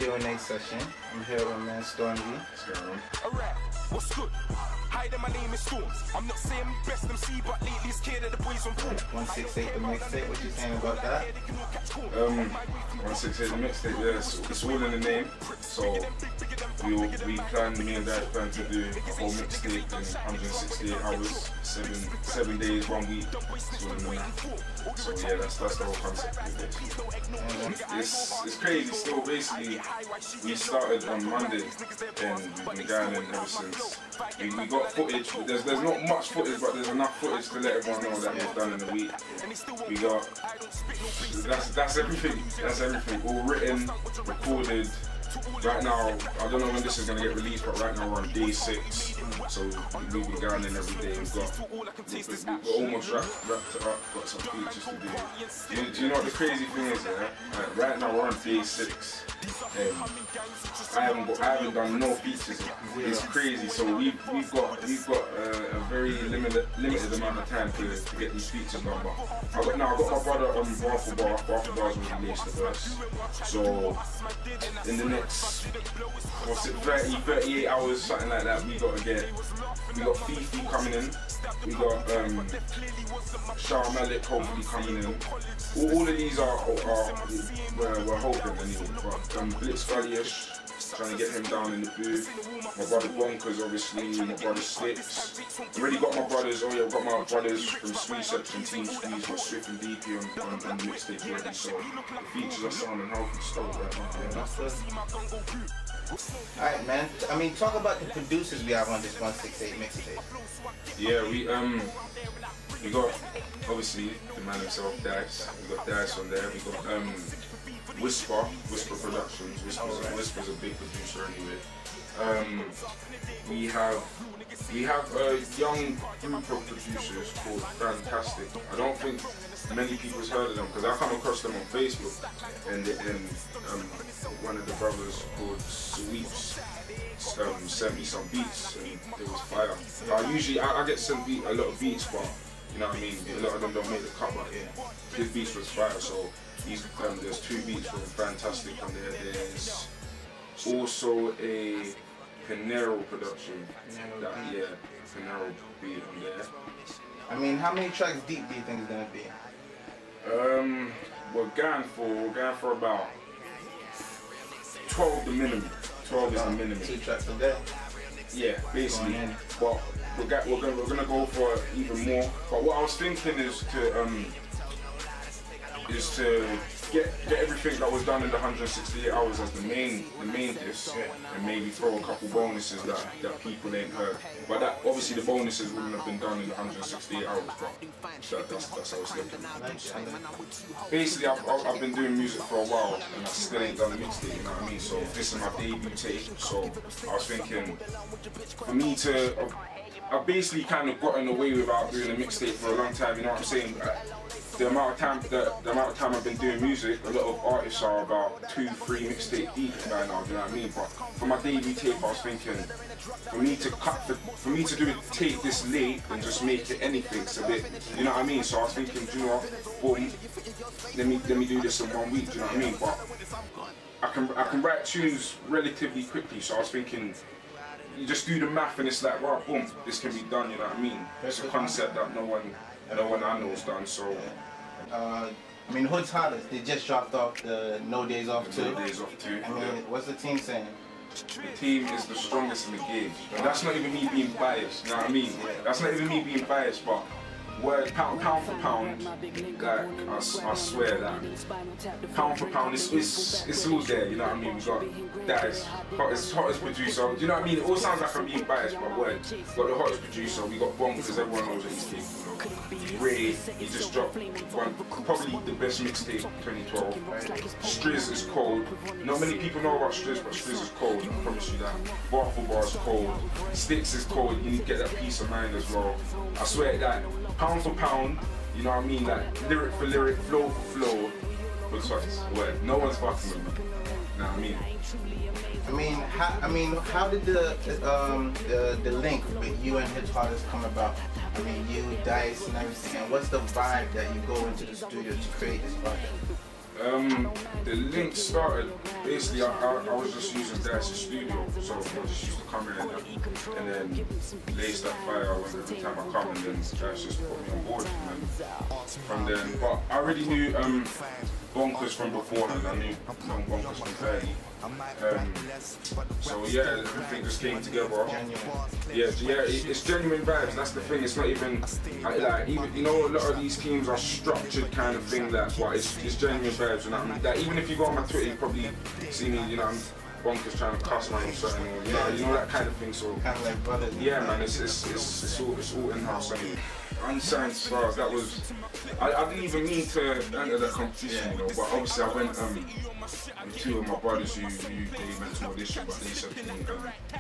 Q&A session. I'm here with man Stormzy. What's going on? Alright, what's good? Hi there, my name is Storms. I'm not saying best MC, but lately scared of the boys on board. 168 the mixtape, what you saying about that? 168 the mixtape, yeah, it's all in the name. So we planned, me and Dad planned to do a whole mixtape in 168 hours, 7 days, 1 week. It's all in the name. So yeah, that's the whole concept of it. It's crazy still. Basically, we started on Monday and we've been going in ever since. We got footage, there's not much footage, but there's enough footage to let everyone know that we've done in a week. We got, that's everything, all written, recorded. Right now, I don't know when this is going to get released, but right now we're on day 6, so we've been going in every day. We're almost wrapped it up, got some features to do. Do you know what the crazy thing is, yeah? Right now we're on day 6, and I haven't done no features. It's crazy, so we've got a very limited amount of time to get these features done. But I got my brother on Bar for Bar's already released the verse, so in the next, what's it, 38 hours, something like that, we got Fifi coming in, we got Shah Malik hopefully coming in. All of these we're hoping anyway, but Blitz Gully-ish, trying to get him down in the booth. My brother Bonkers, obviously, my brother Sticks. Already got my brothers, I've got my brothers from Squeeze Section, Team Squeeze, got Swift and DP on the mixtape already, so the features are sounding healthy stuff right now. Yeah. Alright man, I mean talk about the producers we have on this 168 mixtape. Yeah, we got obviously the man himself, Dice. We got Dice on there, we got Whisper Productions. Whisper's a big producer anyway. We have a young group of producers called Fantastic. I don't think many people's heard of them because I come across them on Facebook, and one of the brothers called Sweeps sent me some beats and it was fire. I get sent a lot of beats, but you know what I mean, a lot of them don't make the cut, but yeah, his beats was fire. So there's 2 beats from Fantastic on there. There's also a Pinero production. Pinero beat on there. I mean, how many tracks deep do you think it's gonna be? We're going for about 12 the minimum. 12 is the minimum. 2 tracks a day. Yeah, basically. But we're gonna go for even more. But what I was thinking is to get everything that was done in the 168 hours as the main disc, and maybe throw a couple bonuses that people ain't heard. But that obviously the bonuses wouldn't have been done in the 168 hours. But that's how it's looking. Basically, I've been doing music for a while and I still ain't done a mixtape. You know what I mean? So this is my debut tape. So I was thinking, for me to, I've basically kind of gotten away without doing a mixtape for a long time. You know what I'm saying? The amount of time I've been doing music, a lot of artists are about 2-3 mixtape deep by now, you know what I mean? But for my debut tape, I was thinking, for me to do a tape this late and just make it anything, it's a bit, you know what I mean? So I was thinking, do you know what, boom, let me do this in 1 week, do you know what I mean? But I can write tunes relatively quickly, so I was thinking, you just do the math and it's like, wow, boom, this can be done, you know what I mean? It's a concept that no one I know has done, so. I mean, Hood's Hottest, they just dropped off the No Days Off too. No Days Off too. I mean, what's the team saying? The team is the strongest in the game. And that's not even me being biased, you know what I mean? That's not even me being biased, but word pound for pound, like, I swear that pound for pound, it's all there, you know what I mean? We got that is hottest producer, you know what I mean? It all sounds like I'm being biased, but word, we got the hottest producer, we got Bomb because everyone knows what he's capable of. Ray, he just dropped probably the best mixtape 2012. Striz is cold. Not many people know about Striz, but Striz is cold, I promise you that. Bar for Bar is cold. Sticks is cold, you need to get that peace of mind as well. I swear that pound for pound, you know what I mean, like lyric for lyric, flow for flow, but twice. Word. No one's fucking with me. You know what I mean? How did the link with you and Hit Hardest come about? I mean, you, Dice, and everything. And what's the vibe that you go into the studio to create this project? The link started, basically I was just using Dice's studio, so I just used to come in and then lace that fire every time I come, and then Dice just put me on board. And from then, but I already knew Bonkers from beforehand. I knew Bonkers from fairly. So yeah, everything just came together. Yeah, it's genuine vibes. That's the thing. It's not even like even, you know, a lot of these teams are structured kind of thing. That's why it's genuine vibes. You know what I mean? Like, even if you go on my Twitter, you probably see me. You know, I'm Bonkers trying to cuss man or something. Or, you know that kind of thing. So kind of like brothers. Yeah, man. It's all in house. I mean, Unsigned Stars. That was. I didn't even mean to enter that competition, you know, but obviously I went with two of my brothers who they went to audition, but they said to me, I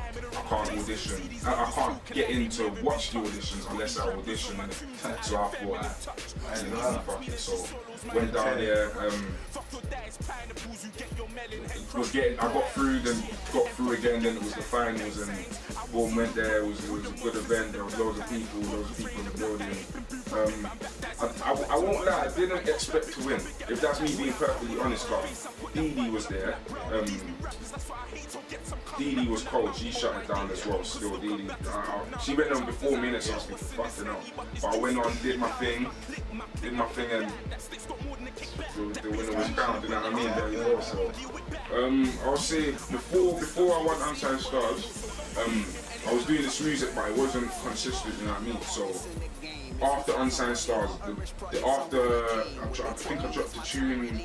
can't audition. I can't get in to watch the auditions unless I audition. So I thought, fuck it. So went down there. I got through, then got through again. Then it was the finals, and boom, went there. It was a good event. There was loads of people in the building. I won't lie, I didn't expect to win. If that's me being perfectly honest, but Dee was there. Dee was cold. She shut it down as well. Still, Dee. She went on before minutes. I was thinking, fucking hell. But I went on, did my thing, and the winner was crowned. You know what I mean? There you go. So, I'll say before I won Unsigned Stars, I was doing this music, but it wasn't consistent. You know what I mean? So after Unsigned Stars, I think I dropped the tune.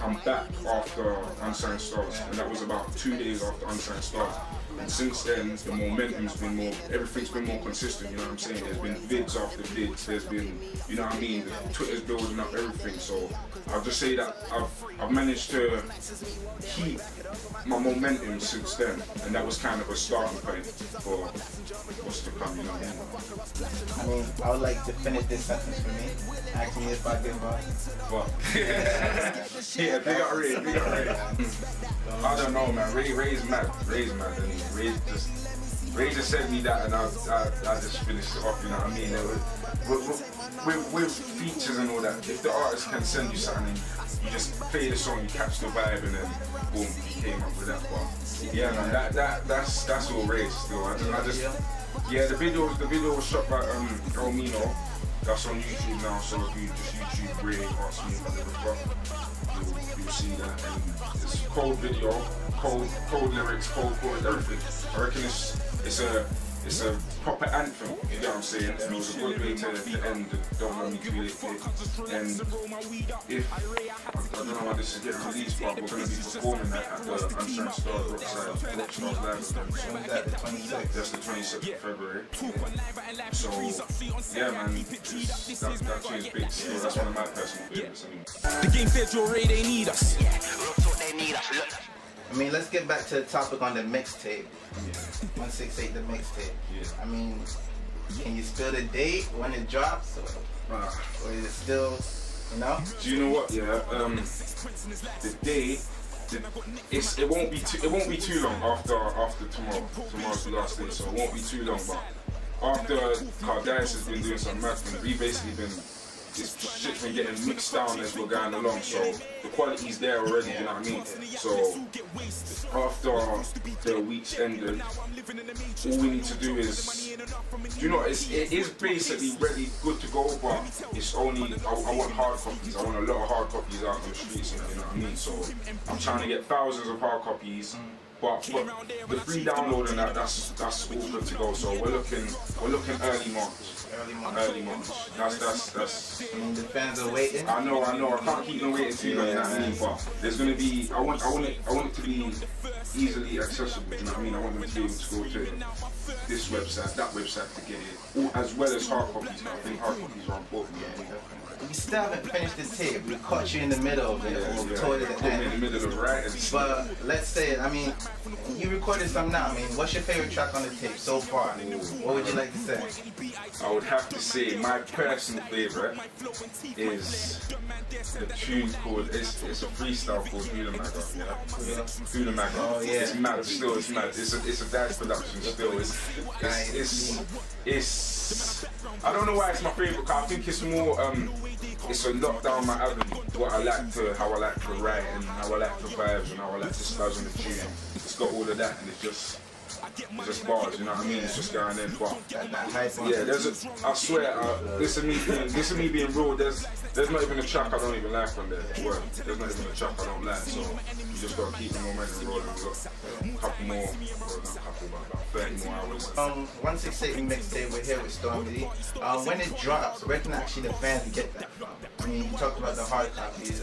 I'm back after Unsigned Stars, and that was about 2 days after Unsigned Stars. And since then, the momentum's been more, everything's been more consistent, you know what I'm saying? There's been vids after vids, there's been, you know what I mean? The Twitter's building up everything, so I'll just say that I've managed to keep my momentum since then, and that was kind of a starting point for what's to come, you know what I mean? I would like to finish this sentence for me. Ask me if I give up. What? Yeah, they got Ray. I don't know, man. Ray's mad. And Ray just said me that, and I just finished it off. You know what I mean? With features and all that, if the artist can send you something, you just play the song, you catch the vibe, and then boom, he came up with that. But yeah, man, that's all Ray still. Yeah, the video was shot by El Mino. That's on YouTube now, so if you just YouTube Ray, ask me you'll see that. And it's a cold video, cold lyrics, cold chords, everything. I reckon it's a proper anthem, you know what I'm saying? And it was a good way to end the Don't Let Me Feel It. And if, I don't know how this is getting released, but we're going to be performing that at the Unsigned Stars Rockstars Live event. That's the 26th of February. So, yeah man, that tune is big still. That's one of my personal favorites. The game says you're ready, they need us. I mean, let's get back to the topic on the mixtape. 168, the mixtape. I mean, can you spill the date when it drops, or is it still, you know? Do you know what? Yeah, the date. It won't be too long after tomorrow. Tomorrow's the last day, so it won't be too long. But after Dice has been doing some math, and we basically been. This shit's been getting mixed down as we're going along, so the quality's there already, you know what I mean? So after the week's ended, all we need to do is, you know, it is basically ready, good to go, but it's only, I want hard copies. I want a lot of hard copies out in the streets, you know what I mean? So I'm trying to get thousands of hard copies. But the free download and that's all good to go. So we're looking early March. Early March. That's. I mean, the fans are waiting. I know. I can't keep them waiting too long. You know what I mean? But there's gonna be. I want it to be easily accessible. You know what I mean? I want them to be able to go to this website, that website to get it, as well as hard copies. I think hard copies are important. We still haven't finished the tape. We caught you in the middle of it. Told it at the end. In the middle of writing. But let's say, I mean, you recorded some now. I mean, what's your favorite track on the tape so far? What would you like to say? I would have to say my personal favorite is a tune called, it's a freestyle called Hula Maga. Hula Maga. Oh yeah. It's mad. Still, it's mad. It's a dance production. Still, it's. I don't know why it's my favorite. Cause I think it's more. It's a lot down my avenue. What I like to, how I like to write, and how I like to vibes, and how I like to spaz on the tune. It's got all of that, and it's just bars, you know what I mean? It's just going in, but yeah, I swear, this is me being real. There's not even a track I don't even like on there. Well, there's not even a track I don't like, so you just gotta keep the momentum rolling. We've got a couple more, well, not a couple, but about 30 more hours. 168 mixtape, we're here with Stormzy. When it drops, where can actually the fans get that from? I mean, you talked about the hard copies.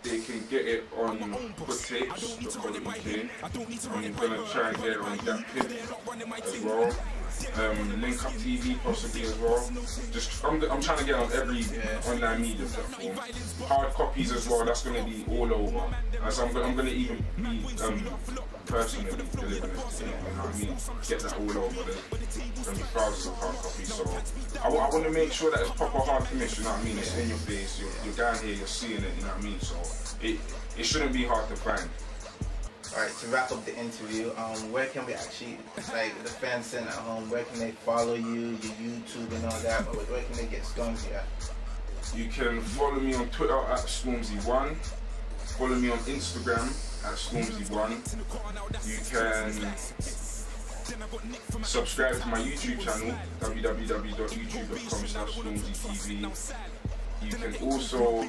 They can get it on QnA. I'm gonna try and get it on that pit as well. Link Up TV possibly as well. I'm trying to get on every online media platform. Hard copies as well. That's gonna be all over. As I'm gonna even be personally delivering it. You know what I mean? Get that all over. There's gonna be thousands of hard copies. So I want to make sure that it's proper hard finish. You know what I mean? It's in your face. You're down here. You're seeing it. You know what I mean? So it shouldn't be hard to find. Alright, to wrap up the interview, where can we actually, like the fans sitting at home, where can they follow you, your YouTube and all that, but where can they get Stormzy at? You can follow me on Twitter at Stormzy1, follow me on Instagram at Stormzy1, you can subscribe to my YouTube channel, www.youtube.com/StormzyTV. You can also,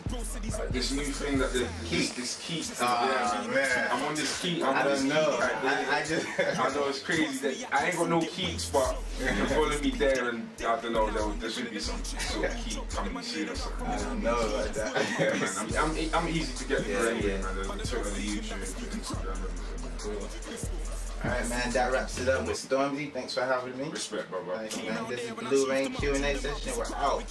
this new thing that this key, I'm on this key, I know it's crazy that I ain't got no keys, but you can follow me there and I don't know, there should be some sort of key coming soon or something. I don't know about that. Yeah, man, I'm easy to get through anyway, man. The Twitter, the YouTube, the Instagram, everything. Alright, man, that wraps it up with Stormzy. Thanks for having me. Respect, brother. Right, man, this is Blue Rain Q&A session. We're out.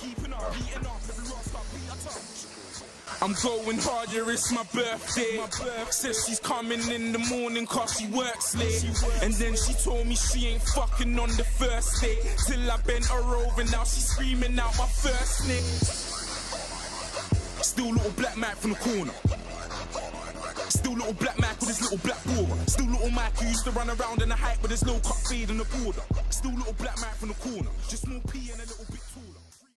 I'm going harder, it's my birthday. Says she's coming in the morning cause she works late. And then she told me she ain't fucking on the first day. Till I bent her over, now she's screaming out my first name. Still little black Mac from the corner. Still little black Mac with his little black border. Still little Mac who used to run around in the hype with his low cut fade on the border. Still little black Mac from the corner. Just more P and a little bit.